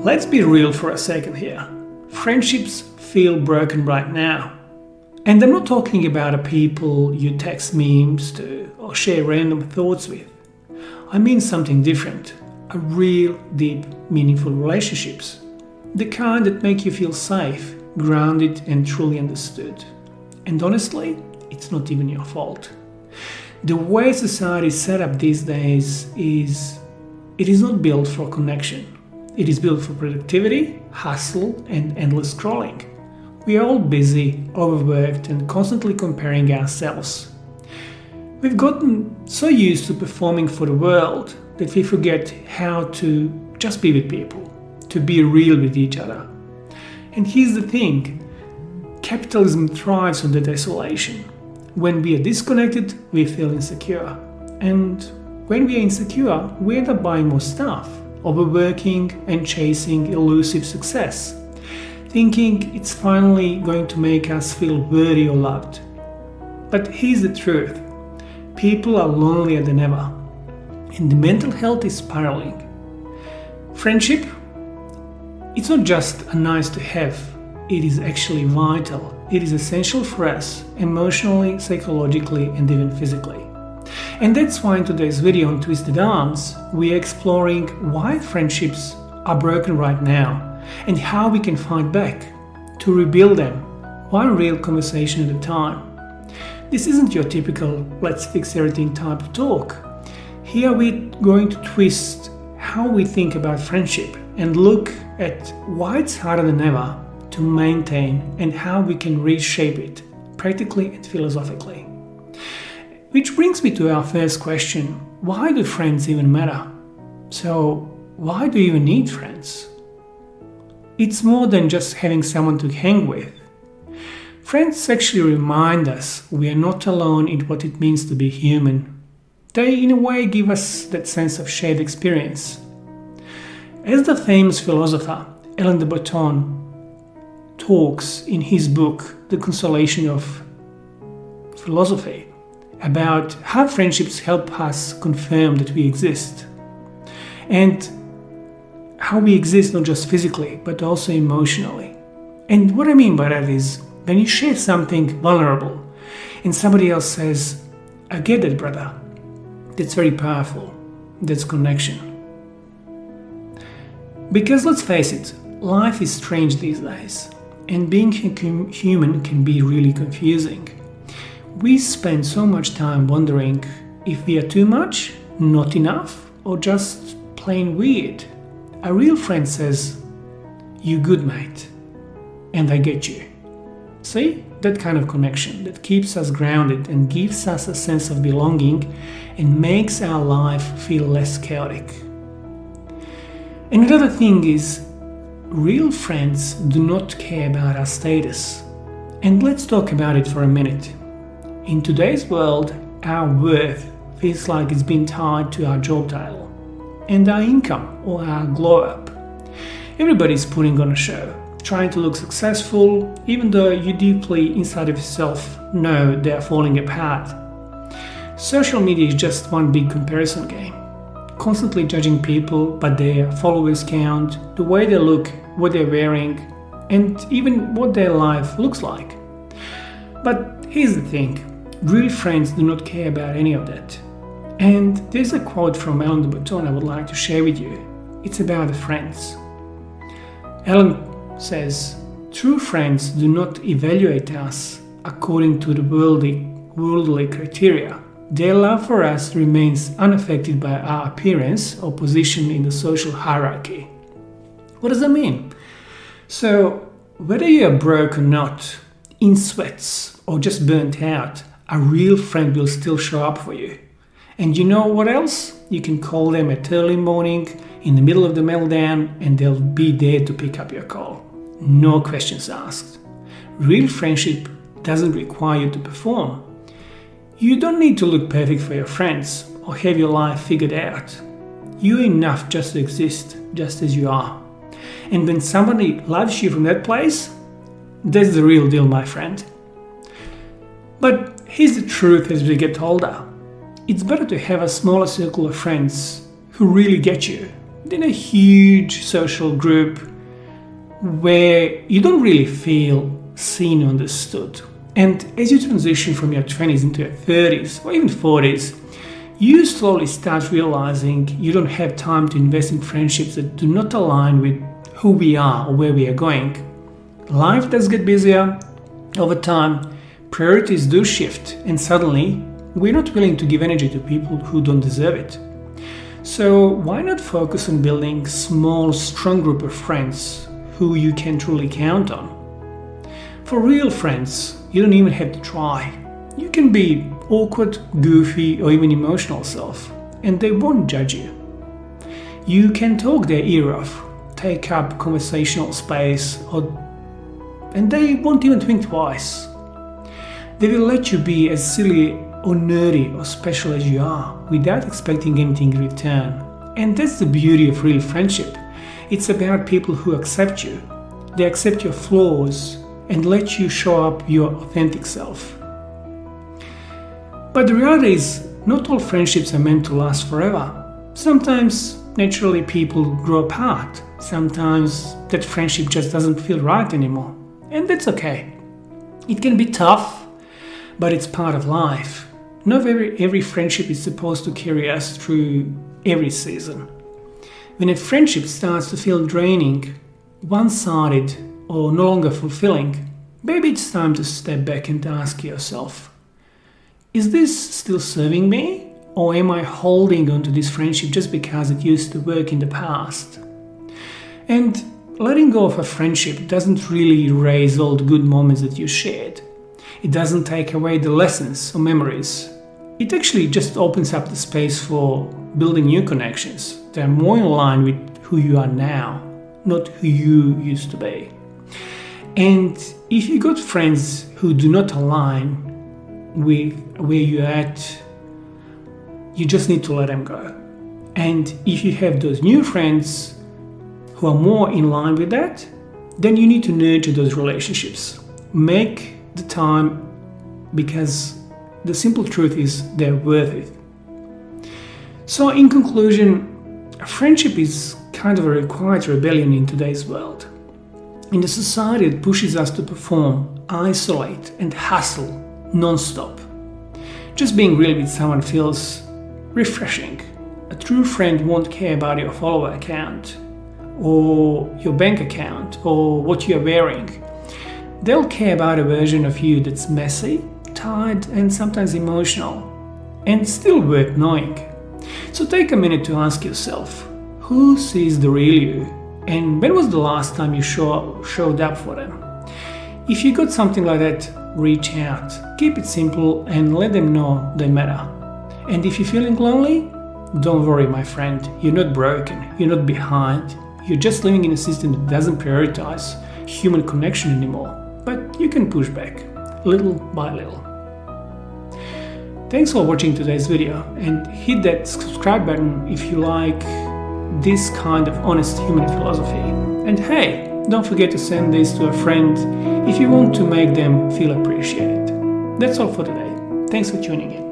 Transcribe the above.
Let's be real for a second here. Friendships feel broken right now. And I'm not talking about a people you text memes to or share random thoughts with. I mean something different. A real, deep, meaningful relationships. The kind that make you feel safe, grounded and truly understood. And honestly, it's not even your fault. The way society is set up these days is not built for connection. It is built for productivity, hustle, and endless scrolling. We are all busy, overworked, and constantly comparing ourselves. We've gotten so used to performing for the world that we forget how to just be with people, to be real with each other. And here's the thing, capitalism thrives on that isolation. When we are disconnected, we feel insecure. And when we are insecure, we end up buying more stuff, overworking and chasing elusive success, thinking it's finally going to make us feel worthy or loved. But here's the truth. People are lonelier than ever, and the mental health is spiraling. Friendship, it's not just a nice to have, it is actually vital. It is essential for us, emotionally, psychologically, and even physically. And that's why in today's video on Twisted Arms, we are exploring why friendships are broken right now and how we can fight back to rebuild them, one real conversation at a time. This isn't your typical let's fix everything type of talk. Here we're going to twist how we think about friendship and look at why it's harder than ever to maintain and how we can reshape it practically and philosophically. Which brings me to our first question, why do friends even matter? So, why do you even need friends? It's more than just having someone to hang with. Friends actually remind us we are not alone in what it means to be human. They, in a way, give us that sense of shared experience. As the famous philosopher Alain de Botton talks in his book, The Consolation of Philosophy, about how friendships help us confirm that we exist. And how we exist not just physically, but also emotionally. And what I mean by that is, when you share something vulnerable, and somebody else says, I get it, brother, that's very powerful. That's connection. Because let's face it, life is strange these days, and being human can be really confusing. We spend so much time wondering if we are too much, not enough, or just plain weird. A real friend says, you good, mate, and I get you. See, that kind of connection that keeps us grounded and gives us a sense of belonging and makes our life feel less chaotic. And another thing is, real friends do not care about our status. And let's talk about it for a minute. In today's world, our worth feels like it's been tied to our job title and our income or our glow up. Everybody's putting on a show, trying to look successful, even though you deeply inside of yourself know they're falling apart. Social media is just one big comparison game, constantly judging people by their followers count, the way they look, what they're wearing, and even what their life looks like. But here's the thing. Real friends do not care about any of that. And there's a quote from Alain de Botton I would like to share with you. It's about the friends. Alain says, true friends do not evaluate us according to the worldly criteria. Their love for us remains unaffected by our appearance or position in the social hierarchy. What does that mean? So, whether you are broke or not, in sweats or just burnt out, a real friend will still show up for you. And you know what else? You can call them at early morning, in the middle of the meltdown, and they'll be there to pick up your call. No questions asked. Real friendship doesn't require you to perform. You don't need to look perfect for your friends or have your life figured out. You're enough just to exist, just as you are. And when somebody loves you from that place, that's the real deal, my friend. But here's the truth as we get older. It's better to have a smaller circle of friends who really get you than a huge social group where you don't really feel seen or understood. And as you transition from your 20s into your 30s or even 40s, you slowly start realizing you don't have time to invest in friendships that do not align with who we are or where we are going. Life does get busier over time, priorities do shift, and suddenly we're not willing to give energy to people who don't deserve it. So why not focus on building a small, strong group of friends who you can truly count on? For real friends, you don't even have to try. You can be awkward, goofy, or even emotional self, and they won't judge you. You can talk their ear off, take up conversational space, and they won't even think twice. They will let you be as silly or nerdy or special as you are without expecting anything in return. And that's the beauty of real friendship. It's about people who accept you. They accept your flaws and let you show up your authentic self. But the reality is, not all friendships are meant to last forever. Sometimes, naturally, people grow apart. Sometimes that friendship just doesn't feel right anymore. And that's okay. It can be tough, but it's part of life. Not every friendship is supposed to carry us through every season. When a friendship starts to feel draining, one-sided, or no longer fulfilling, maybe it's time to step back and ask yourself, is this still serving me? Or am I holding on to this friendship just because it used to work in the past? And letting go of a friendship doesn't really erase all the good moments that you shared. It doesn't take away the lessons or memories. It actually just opens up the space for building new connections that are more in line with who you are now, not who you used to be. And if you got friends who do not align with where you're at, you just need to let them go. And if you have those new friends who are more in line with that, then you need to nurture those relationships. Make the time, because the simple truth is they're worth it. So in conclusion, a friendship is kind of a required rebellion in today's world. In a society that pushes us to perform, isolate and hustle non-stop. Just being real with someone feels refreshing. A true friend won't care about your follower account or your bank account or what you're wearing. They'll care about a version of you that's messy, tired, and sometimes emotional, and still worth knowing. So take a minute to ask yourself, who sees the real you? And when was the last time you showed up for them? If you got something like that, reach out. Keep it simple and let them know they matter. And if you're feeling lonely, don't worry, my friend. You're not broken. You're not behind. You're just living in a system that doesn't prioritize human connection anymore. But you can push back, little by little. Thanks for watching today's video, and hit that subscribe button if you like this kind of honest human philosophy. And hey, don't forget to send this to a friend if you want to make them feel appreciated. That's all for today. Thanks for tuning in.